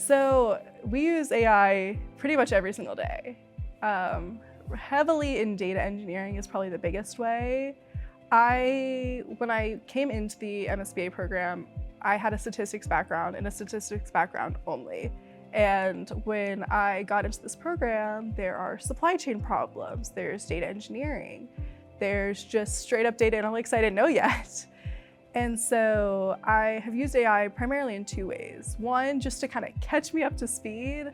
So we use AI pretty much every single day. Heavily in data engineering is probably the biggest way. When I came into the MSBA program, I had a statistics background and a statistics background only. And when I got into this program, there are supply chain problems, there's data engineering, there's just straight up data analytics I didn't know yet. And so I have used AI primarily in two ways. One, just to kind of catch me up to speed.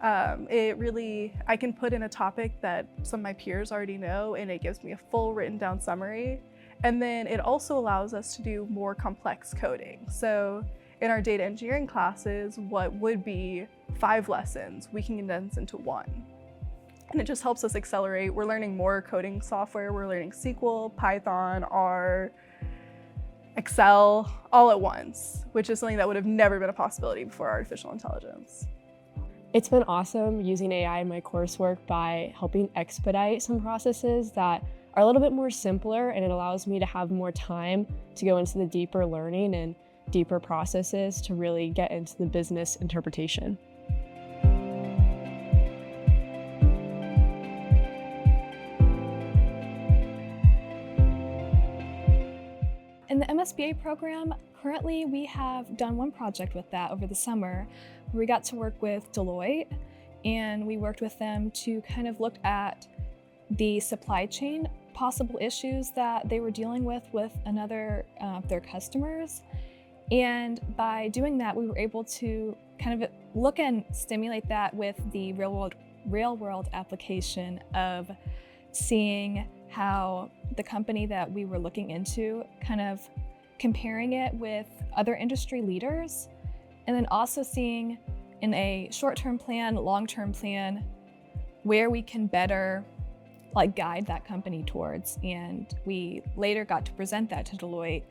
I can put in a topic that some of my peers already know, and it gives me a full written down summary. And then it also allows us to do more complex coding. So in our data engineering classes, what would be 5 lessons, we can condense into 1. And it just helps us accelerate. We're learning more coding software. We're learning SQL, Python, R, Excel, all at once, which is something that would have never been a possibility before artificial intelligence. It's been awesome using AI in my coursework by helping expedite some processes that are a little bit more simpler, and it allows me to have more time to go into the deeper learning and deeper processes to really get into the business interpretation. In the MSBA program, currently we have done one project with that over the summer. We got to work with Deloitte, and we worked with them to kind of look at the supply chain possible issues that they were dealing with another of their customers. And by doing that, we were able to kind of look and stimulate that with the real world application of seeing how the company that we were looking into, kind of comparing it with other industry leaders, and then also seeing in a short-term plan, long-term plan, where we can better guide that company towards. And we later got to present that to Deloitte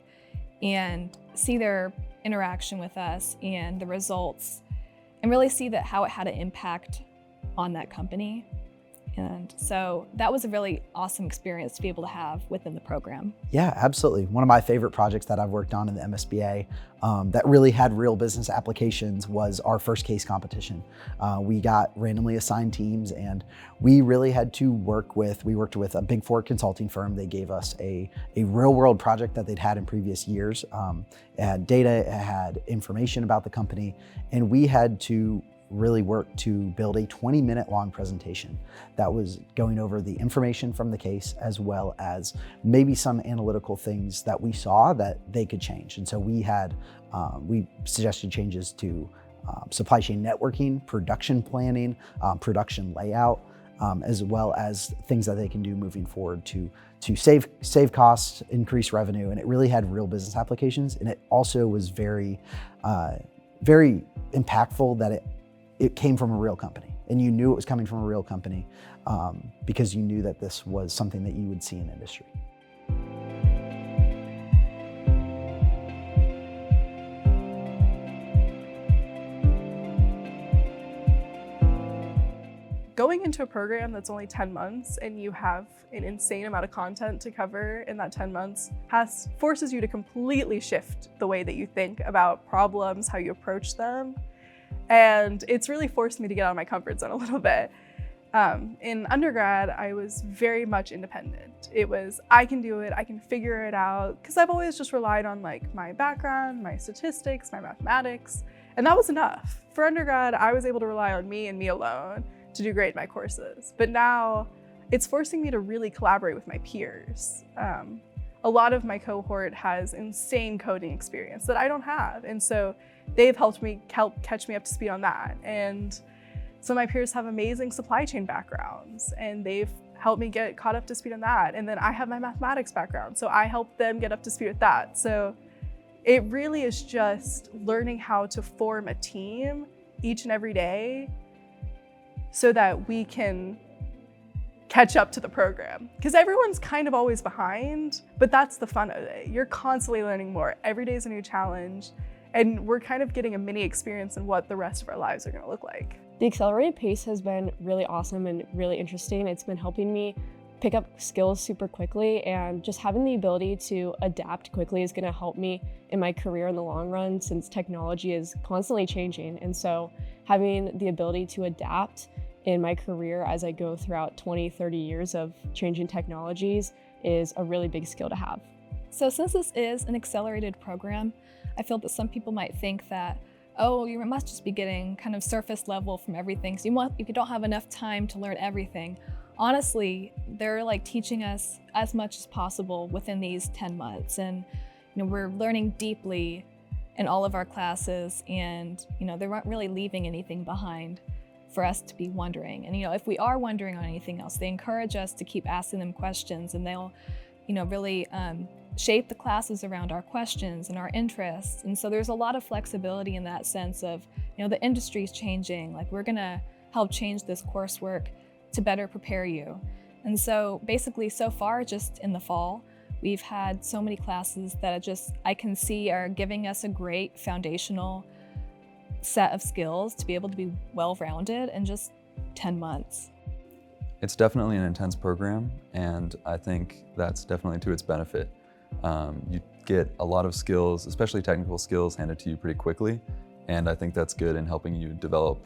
and see their interaction with us and the results, and really see that how it had an impact on that company. And so that was a really awesome experience to be able to have within the program. Yeah, absolutely. One of my favorite projects that I've worked on in the MSBA that really had real business applications was our first case competition. We got randomly assigned teams, and we really had to worked with a Big Four consulting firm. They gave us a real world project that they'd had in previous years. It had data, it had information about the company, and we had to really worked to build a 20-minute long presentation that was going over the information from the case, as well as maybe some analytical things that we saw that they could change. And so we suggested changes to supply chain networking, production planning, production layout, as well as things that they can do moving forward to save costs, increase revenue. And it really had real business applications. And it also was very impactful that it came from a real company, and you knew it was coming from a real company because you knew that this was something that you would see in industry. Going into a program that's only 10 months and you have an insane amount of content to cover in that 10 months forces you to completely shift the way that you think about problems, how you approach them. And it's really forced me to get out of my comfort zone a little bit. In undergrad, I was very much independent. It was, I can do it, I can figure it out, because I've always just relied on my background, my statistics, my mathematics, and that was enough. For undergrad, I was able to rely on me and me alone to do great in my courses. But now it's forcing me to really collaborate with my peers. A lot of my cohort has insane coding experience that I don't have. And so they've helped catch me up to speed on that. And so my peers have amazing supply chain backgrounds, and they've helped me get caught up to speed on that. And then I have my mathematics background, so I help them get up to speed with that. So it really is just learning how to form a team each and every day so that we can catch up to the program. Because everyone's kind of always behind, but that's the fun of it. You're constantly learning more. Every day is a new challenge, and we're kind of getting a mini experience in what the rest of our lives are gonna look like. The accelerated pace has been really awesome and really interesting. It's been helping me pick up skills super quickly, and just having the ability to adapt quickly is going to help me in my career in the long run, since technology is constantly changing. And so having the ability to adapt in my career as I go throughout 20, 30 years of changing technologies is a really big skill to have. So since this is an accelerated program, I feel that some people might think that, oh, you must just be getting kind of surface level from everything, so you don't have enough time to learn everything. Honestly, they're like teaching us as much as possible within these 10 months. And we're learning deeply in all of our classes, and they weren't really leaving anything behind for us to be wondering. And if we are wondering on anything else, they encourage us to keep asking them questions, and they'll really shape the classes around our questions and our interests. And so there's a lot of flexibility in that sense of, the industry's changing, like we're gonna help change this coursework to better prepare you. And so basically so far, just in the fall, we've had so many classes that I can see are giving us a great foundational set of skills to be able to be well-rounded in just 10 months. It's definitely an intense program, and I think that's definitely to its benefit. You get a lot of skills, especially technical skills, handed to you pretty quickly, and I think that's good in helping you develop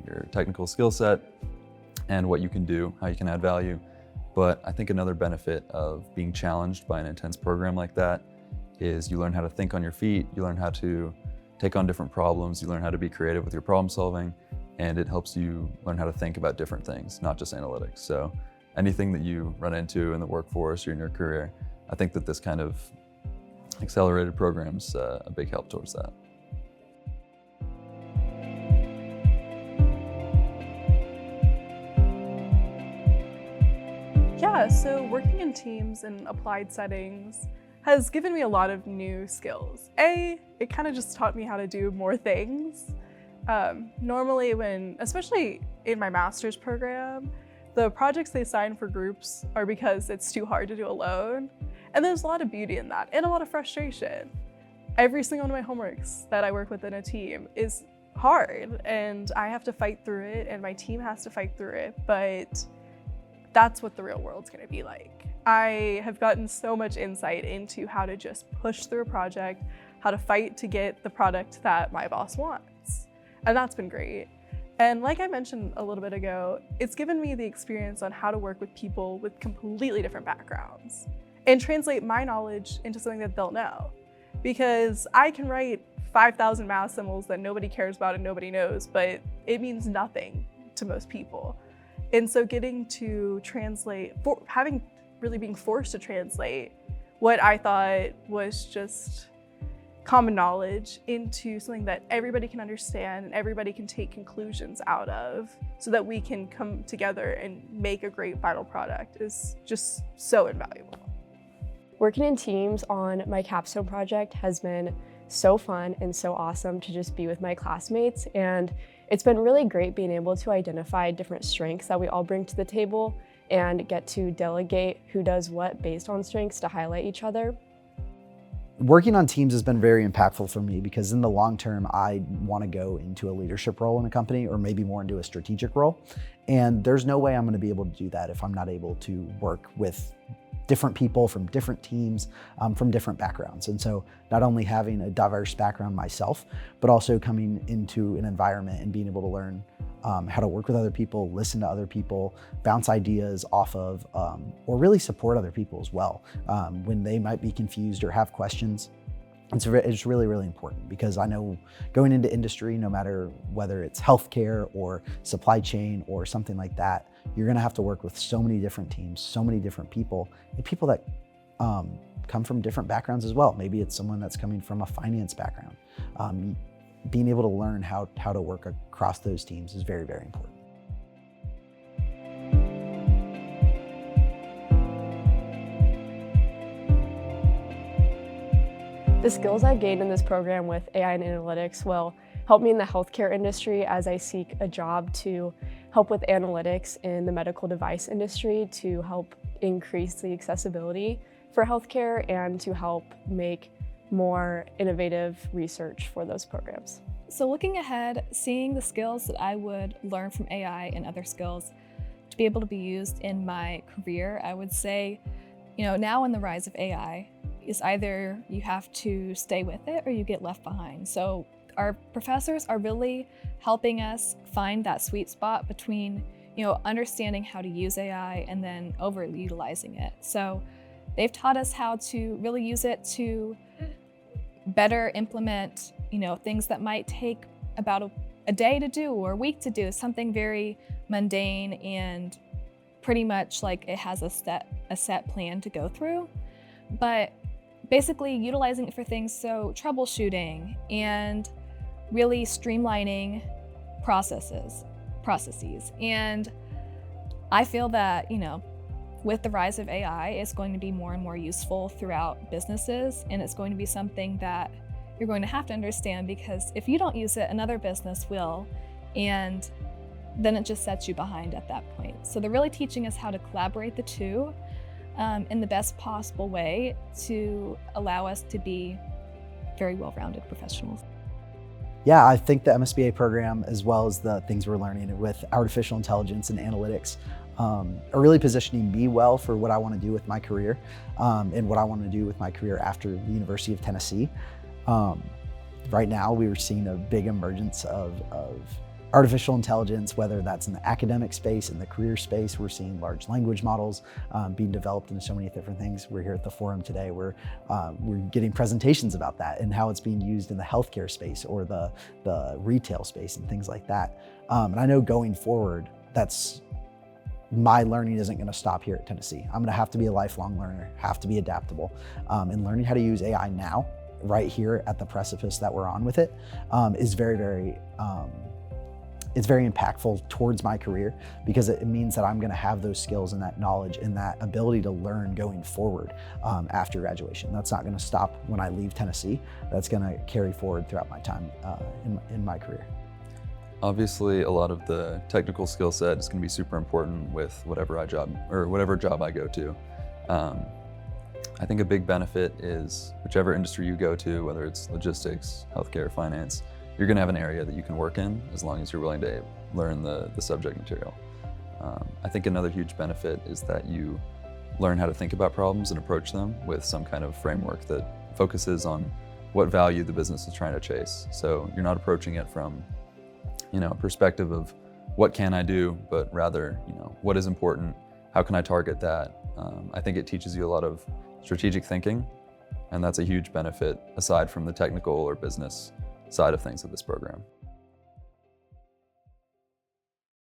your technical skill set and what you can do, how you can add value. But I think another benefit of being challenged by an intense program like that is you learn how to think on your feet, you learn how to take on different problems, you learn how to be creative with your problem solving, and it helps you learn how to think about different things, not just analytics. So anything that you run into in the workforce or in your career, I think that this kind of accelerated program's a big help towards that. Yeah, so working in teams and applied settings has given me a lot of new skills. It kind of just taught me how to do more things. Normally especially in my master's program, the projects they assign for groups are because it's too hard to do alone. And there's a lot of beauty in that and a lot of frustration. Every single one of my homeworks that I work with in a team is hard, and I have to fight through it and my team has to fight through it, but that's what the real world's gonna be like. I have gotten so much insight into how to just push through a project, how to fight to get the product that my boss wants. And that's been great. And like I mentioned a little bit ago, it's given me the experience on how to work with people with completely different backgrounds and translate my knowledge into something that they'll know. Because I can write 5,000 math symbols that nobody cares about and nobody knows, but it means nothing to most people. And so getting to translate, being forced to translate what I thought was just common knowledge into something that everybody can understand and everybody can take conclusions out of, so that we can come together and make a great final product, is just so invaluable. Working in teams on my capstone project has been so fun and so awesome to just be with my classmates, and it's been really great being able to identify different strengths that we all bring to the table and get to delegate who does what based on strengths to highlight each other. Working on teams has been very impactful for me, because in the long term, I want to go into a leadership role in a company, or maybe more into a strategic role. And there's no way I'm going to be able to do that if I'm not able to work with different people from different teams, from different backgrounds. And so not only having a diverse background myself, but also coming into an environment and being able to learn how to work with other people, listen to other people, bounce ideas off of, or really support other people as well when they might be confused or have questions. It's really, really important, because I know going into industry, no matter whether it's healthcare or supply chain or something like that, you're gonna have to work with so many different teams, so many different people, and people that come from different backgrounds as well. Maybe it's someone that's coming from a finance background. Being able to learn how to work across those teams is very, very important. The skills I've gained in this program with AI and analytics will help me in the healthcare industry as I seek a job to help with analytics in the medical device industry to help increase the accessibility for healthcare and to help make more innovative research for those programs. So looking ahead, seeing the skills that I would learn from AI and other skills to be able to be used in my career, I would say, now in the rise of AI, is either you have to stay with it or you get left behind. So our professors are really helping us find that sweet spot between, understanding how to use AI and then overutilizing it. So they've taught us how to really use it to better implement, things that might take about a day to do or a week to do, something very mundane and pretty much like it has a set plan to go through. But basically utilizing it for things, so troubleshooting and really streamlining processes. And I feel that, with the rise of AI, it's going to be more and more useful throughout businesses, and it's going to be something that you're going to have to understand, because if you don't use it, another business will, and then it just sets you behind at that point. So they're really teaching us how to collaborate the two in the best possible way to allow us to be very well-rounded professionals. Yeah, I think the MSBA program, as well as the things we're learning with artificial intelligence and analytics, are really positioning me well for what I want to do with my career and what I want to do with my career after the University of Tennessee. Right now, we were seeing a big emergence of artificial intelligence, whether that's in the academic space, in the career space. We're seeing large language models being developed into so many different things. We're here at the forum today where we're getting presentations about that and how it's being used in the healthcare space or the retail space and things like that. And I know going forward, my learning isn't going to stop here at Tennessee. I'm going to have to be a lifelong learner, have to be adaptable, and learning how to use AI now, right here at the precipice that we're on with it, is very, very it's very impactful towards my career, because it means that I'm going to have those skills and that knowledge and that ability to learn going forward after graduation. That's not going to stop when I leave Tennessee. That's going to carry forward throughout my time in my career. Obviously, a lot of the technical skill set is going to be super important with whatever job I go to. I think a big benefit is whichever industry you go to, whether it's logistics, healthcare, finance, you're going to have an area that you can work in as long as you're willing to learn the subject material. I think another huge benefit is that you learn how to think about problems and approach them with some kind of framework that focuses on what value the business is trying to chase. So you're not approaching it from a perspective of what can I do, but rather, what is important, how can I target that? I think it teaches you a lot of strategic thinking, and that's a huge benefit aside from the technical or business side of things of this program.